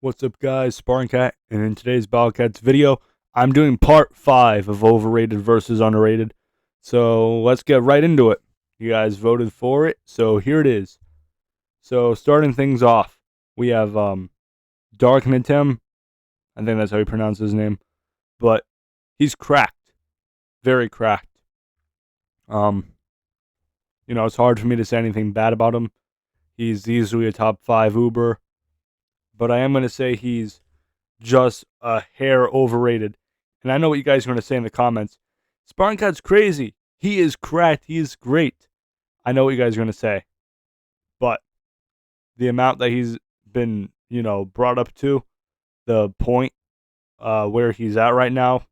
What's up, guys? Sparring Cat, and in today's Cats video, I'm doing part 5 of Overrated versus Underrated. So let's get right into it. You guys voted for it, so here it is. So starting things off, we have Dark Tim. I think that's how you pronounce his name, but he's cracked, very cracked. Um, it's hard for me to say anything bad about him. He's easily a top 5 Uber, but I am going to say he's just a hair overrated. And I know what you guys are going to say in the comments. Sparring Cat's crazy. He is cracked. He is great. I know what you guys are going to say. But the amount that he's been, brought up to, the point where he's at right now,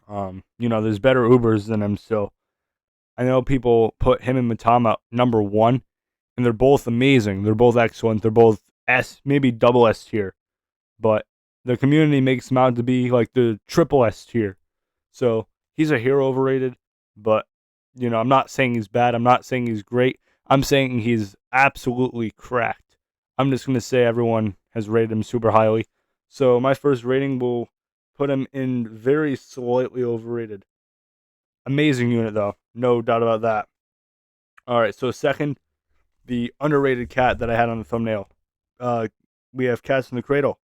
there's better Ubers than him still. I know people put him and Matama number 1, and they're both amazing. They're both excellent. They're both S, maybe double S tier. But the community makes him out to be like the triple S tier. So he's a hero overrated, but I'm not saying he's bad. I'm not saying he's great. I'm saying he's absolutely cracked. I'm just gonna say everyone has rated him super highly. So my first rating will put him in very slightly overrated. Amazing unit though, no doubt about that. All right, so second, the underrated cat that I had on the thumbnail. We have Cats in the Cradle.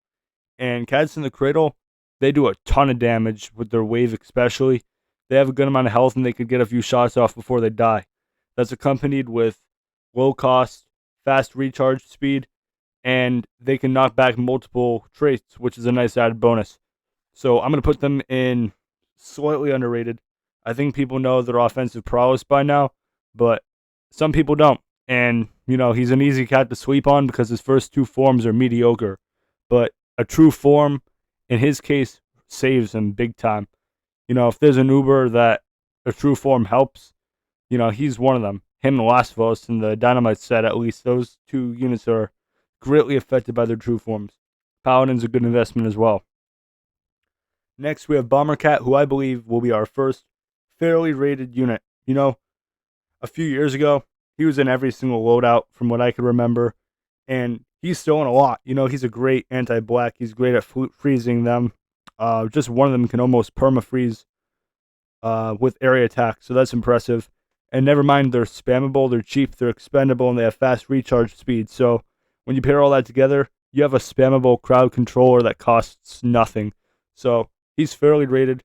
And Cats in the Cradle, they do a ton of damage with their wave especially. They have a good amount of health and they could get a few shots off before they die. That's accompanied with low cost, fast recharge speed, and they can knock back multiple traits, which is a nice added bonus. So I'm going to put them in slightly underrated. I think people know their offensive prowess by now, but some people don't. And, he's an easy cat to sweep on because his first 2 forms are mediocre. But a true form, in his case, saves him big time. If there's an Uber that a true form helps, he's one of them. Him and Lasvos in the Dynamite set, at least, those 2 units are greatly affected by their true forms. Paladin's a good investment as well. Next, we have Bomber Cat, who I believe will be our first fairly rated unit. A few years ago, he was in every single loadout from what I could remember, and he's still in a lot. He's a great anti-black. He's great at freezing them. Just one of them can almost perma-freeze with area attack, so that's impressive. And never mind, they're spammable, they're cheap, they're expendable, and they have fast recharge speed. So when you pair all that together, you have a spammable crowd controller that costs nothing. So he's fairly rated.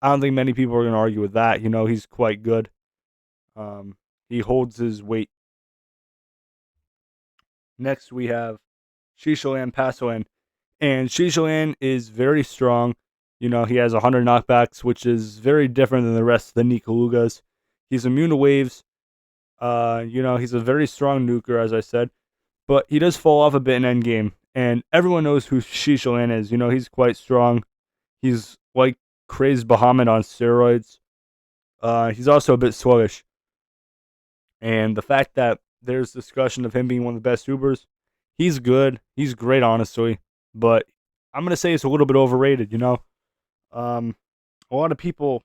I don't think many people are going to argue with that. He's quite good. He holds his weight. Next, we have Shishalan Pasolan. And Shishalan is very strong. He has 100 knockbacks, which is very different than the rest of the Nikalugas. He's immune to waves. He's a very strong nuker, as I said. But he does fall off a bit in endgame. And everyone knows who Shishalan is. He's quite strong. He's like Crazed Bahamut on steroids. He's also a bit sluggish. And the fact that there's discussion of him being one of the best Ubers, he's good. He's great, honestly. But I'm going to say it's a little bit overrated, A lot of people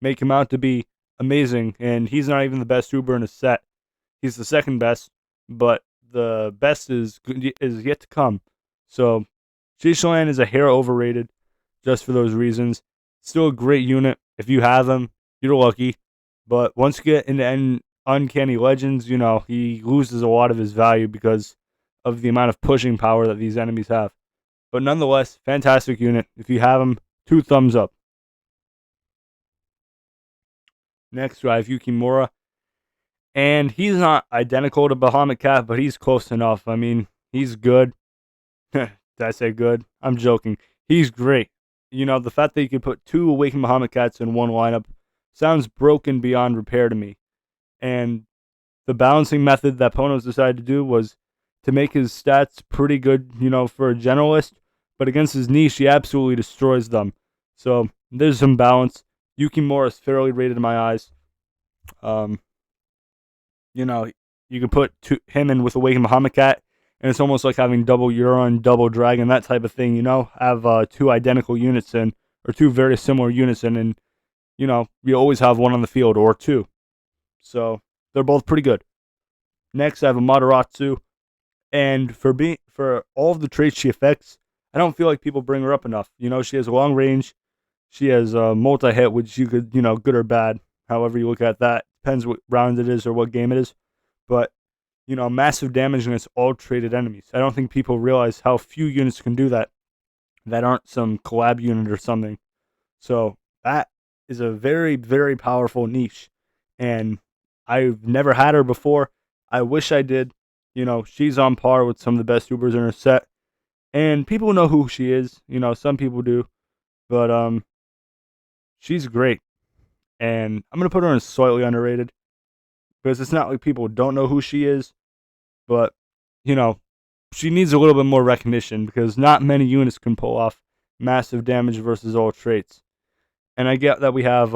make him out to be amazing, and he's not even the best Uber in his set. He's the second best, but the best is yet to come. So Shishalan is a hair overrated just for those reasons. Still a great unit. If you have him, you're lucky. But once you get into Uncanny Legends, he loses a lot of his value because of the amount of pushing power that these enemies have. But nonetheless, fantastic unit. If you have him, 2 thumbs up. Next, we have Yukimura. And he's not identical to Bahamut Cat, but he's close enough. I mean, he's good. Did I say good? I'm joking. He's great. The fact that you can put 2 Awakened Bahamut Cats in one lineup sounds broken beyond repair to me. And the balancing method that Ponos decided to do was to make his stats pretty good, for a generalist. But against his niche, he absolutely destroys them. So there's some balance. Yukimura is fairly rated in my eyes. You can put him in with Awakened Bahamut Cat, and it's almost like having double Euron, double Dragon, that type of thing, Have 2 identical units in, or 2 very similar units in, and, you always have one on the field, or 2. So, they're both pretty good. Next, I have a Mataratsu, And for all of the traits she affects, I don't feel like people bring her up enough. She has a long range. She has a multi-hit, which you could, good or bad, however you look at that. Depends what round it is or what game it is. But, massive damage against all traded enemies. I don't think people realize how few units can do that aren't some collab unit or something. So that is a very, very powerful niche. And I've never had her before. I wish I did. She's on par with some of the best Ubers in her set. And people know who she is. Some people do. But she's great. And I'm going to put her in slightly underrated. Because it's not like people don't know who she is. But, she needs a little bit more recognition. Because not many units can pull off massive damage versus all traits. And I get that we have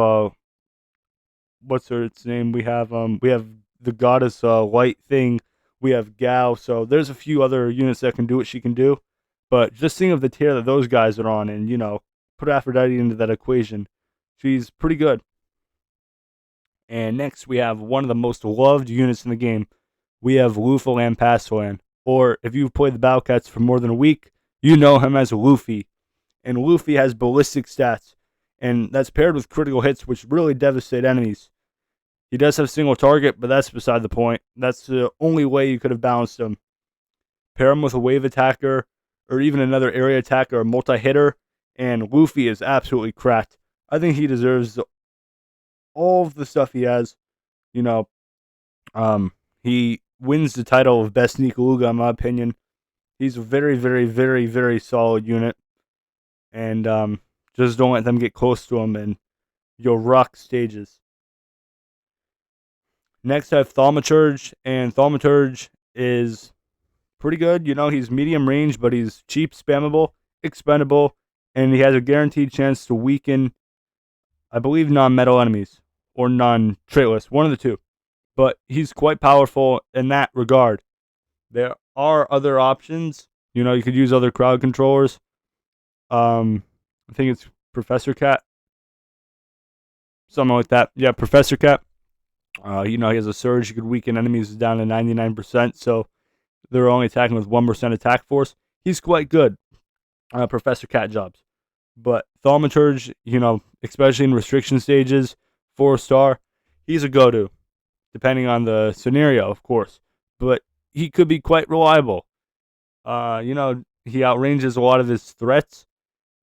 what's her name? We have the goddess light thing. We have Gao. So there's a few other units that can do what she can do. But just think of the tier that those guys are on, and put Aphrodite into that equation. She's pretty good. And next we have one of the most loved units in the game. We have Lufalan Pastolan. Or if you've played the Battlecats for more than a week, you know him as Luffy. And Luffy has ballistic stats. And that's paired with critical hits, which really devastate enemies. He does have single target, but that's beside the point. That's the only way you could have balanced him. Pair him with a wave attacker, or even another area attacker, a multi-hitter, and Luffy is absolutely cracked. I think he deserves all of the stuff he has. He wins the title of best Nikaluga, in my opinion. He's a very, very, very, very solid unit. And just don't let them get close to him, and you'll rock stages. Next, I have Thaumaturge, and Thaumaturge is pretty good. He's medium range, but he's cheap, spammable, expendable, and he has a guaranteed chance to weaken, I believe, non-metal enemies or non-traitless, one of the two. But he's quite powerful in that regard. There are other options. You could use other crowd controllers. I think it's Professor Cat. Something like that. Yeah, Professor Cat. He has a surge. He could weaken enemies down to 99%, so they're only attacking with 1% attack force. He's quite good. Professor Cat jobs. But Thaumaturge, especially in restriction stages, 4-star, he's a go-to. Depending on the scenario, of course. But he could be quite reliable. He outranges a lot of his threats,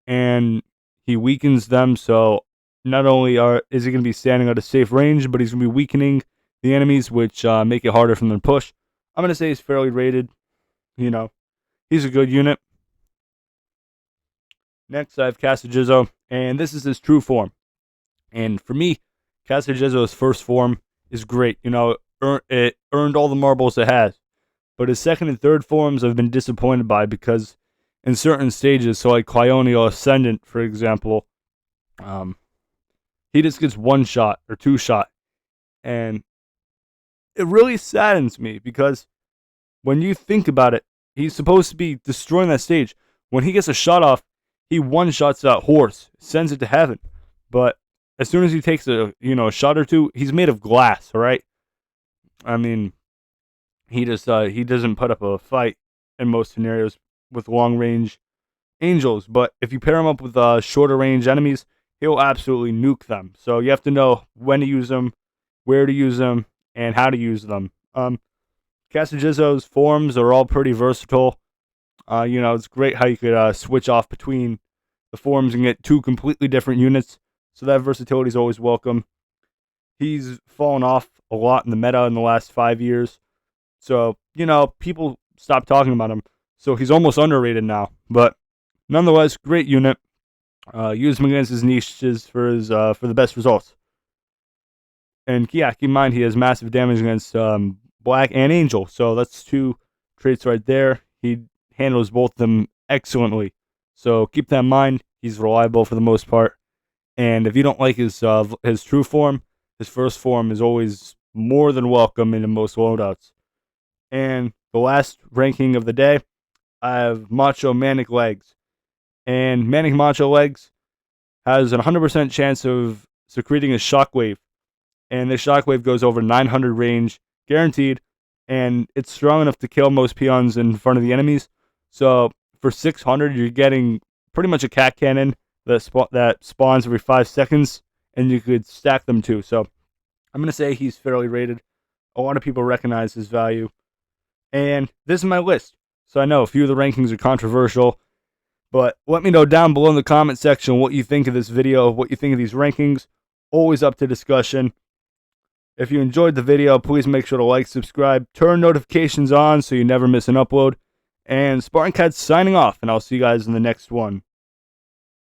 and he weakens them, so not only is he going to be standing at a safe range, but he's going to be weakening the enemies, which make it harder for them to push. I'm going to say he's fairly rated. He's a good unit. Next, I have Casagizo, and this is his true form. And for me, Casagizo's first form is great. It earned all the marbles it has. But his second and third forms I've been disappointed by because in certain stages, so like Cleonio Ascendant, for example, he just gets one shot or two shot. And it really saddens me because when you think about it, he's supposed to be destroying that stage. When he gets a shot off, he one-shots that horse, sends it to heaven. But as soon as he takes a shot or two, he's made of glass, all right? I mean, he doesn't put up a fight in most scenarios with long-range angels. But if you pair him up with shorter-range enemies, he'll absolutely nuke them. So you have to know when to use them, where to use them, and how to use them. Casagizo's forms are all pretty versatile. It's great how you could switch off between the forms and get two completely different units. So that versatility is always welcome. He's fallen off a lot in the meta in the last 5 years. So, people stopped talking about him. So he's almost underrated now. But nonetheless, great unit. Use him against his niches for the best results. And yeah, keep in mind he has massive damage against Black and Angel. So that's two traits right there. He handles both of them excellently. So keep that in mind. He's reliable for the most part. And if you don't like his true form, his first form is always more than welcome in most loadouts. And the last ranking of the day, I have Macho Manic Legs. And Manic Macho Legs has a 100% chance of secreting a shockwave. And this shockwave goes over 900 range, guaranteed. and it's strong enough to kill most peons in front of the enemies. So for 600, you're getting pretty much a cat cannon that spawns every 5 seconds, and you could stack them too. So I'm going to say he's fairly rated. A lot of people recognize his value. And this is my list. So I know a few of the rankings are controversial, but let me know down below in the comment section what you think of this video, what you think of these rankings. Always up to discussion. If you enjoyed the video, please make sure to like, subscribe, turn notifications on so you never miss an upload. And Spartan Cat's signing off, and I'll see you guys in the next one.